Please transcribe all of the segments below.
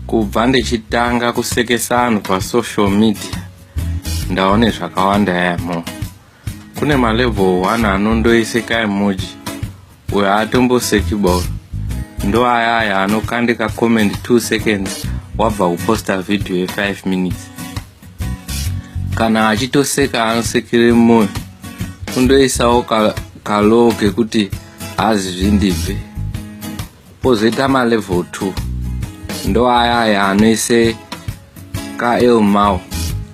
Kubva ndichitanga kusekesa anhu pasocial media ndaone zvakawanda yamo. Kune malevel 1 anondoiseka emoji uyo atombosekiba, ndo aya anokandika comment 2 seconds wabva kuposta video ye 5 minutes. Kana achitoseka anosekere moyo kundoisawo kalowo kekuti hazi zvindibve. Pozoita malevel 2 ndo aya anoise kaelmao,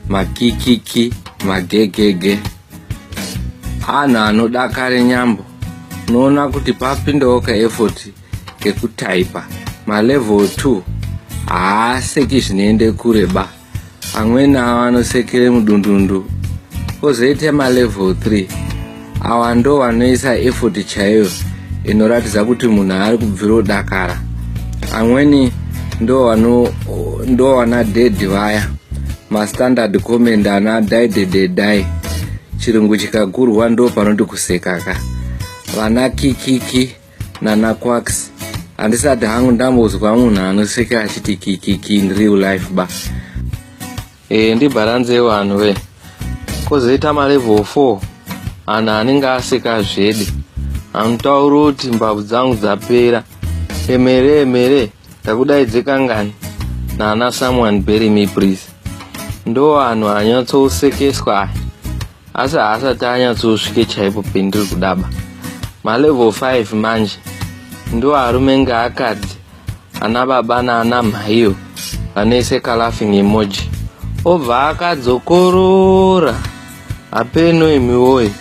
makikiki, magegege. Anhu anodakare nyambo, unoona kuti papindawo kaeffort kekutaipa. Malevel 2 haaseki zvinoende kure ba, amweni anosekere mudundundu. Kozoite malevel 3 awa ndo vanoisa effort chaiyo inoratidza kuti munhu ari kubvira dakara. Amweni ndo wana dead vaya, mastandard comment ana die. Chirungu chikagurwa ndo panoti kusekaka. Vana kikiki nana quacks, handisati hangu ndambozwa munhu anoseka achiti kikiki in real life ba. Ndibaranze vanhu we. Kozoita malevel 4 anhu anenge aseka zvede, anotaura kuti mbabvu dzangu dzapera, emere ndakudaidzika ngani nana someone bury me please. Ndo anhu anyatsosekeswa asi haasati anyatsosvike chaipo pendiri kudaba. Malevel 5 manje ndo arume ngeakadzi, ana baba naana mhaiyo vanoiseka laughing emoji. Obva akadzokorora. Apeno imiwoye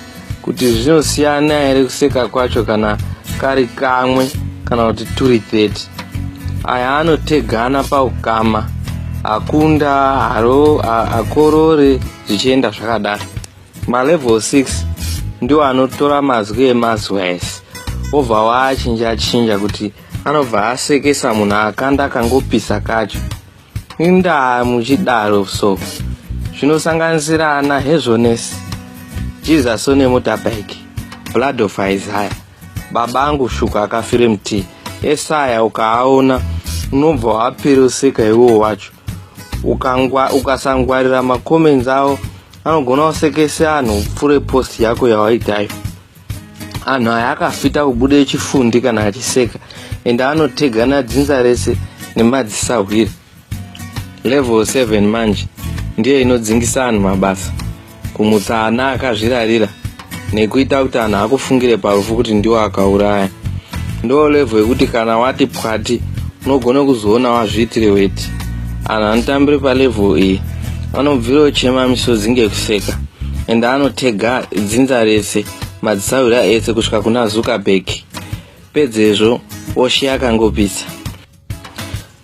kuti zvinosiyana here kuseka kwacho kana kari kamwe kana kuti turi 30. Aya anotegana paukama, akunda, haro, akorore, zvichienda zvakadaro. Malevel 6 ndio anotora mazwi emazwese, obva waachinja kuti anobva asekesa munhu akanda akangopisa kacho. Indaa muchidaro so zvinosanganisira ana Hezonesi, Jesus one motorbike, Blood of Isaiah, babangu shuka akafire mti, Esaya ukaaona unobva wapiroseka iwo wacho. Ukasangwarira macomments awo anogona kusekesa anhu pfure post yako yawaitayo. Anhu aya akafita kubude chifundi kana achiseka, ende anotegana dzinza rese nemadzisahwiri. Level 7 manje ndiye inodzingisa anhu mabasa, kumutsa ana akazvirarira nekuita kuti anhu akufungire parufu kuti ndiwo akauraya. Ndo level yekuti kana wati pwati unogona kuzoona wazviitire weti. Anhu anotambire palevel iyi anobvira ochema misodzi ngekuseka, ende anotega dzinza rese, madzisahwira ese kusvika kuna Zuckerberg. Pedzezvo oshi akangopisa.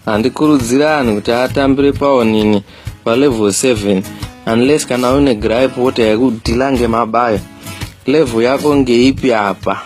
Handikurudzira anhu kuti atambire paonini palevel 7 unless kana une gripe water yekudhila ngemabayo. Level yako ngeipi apa?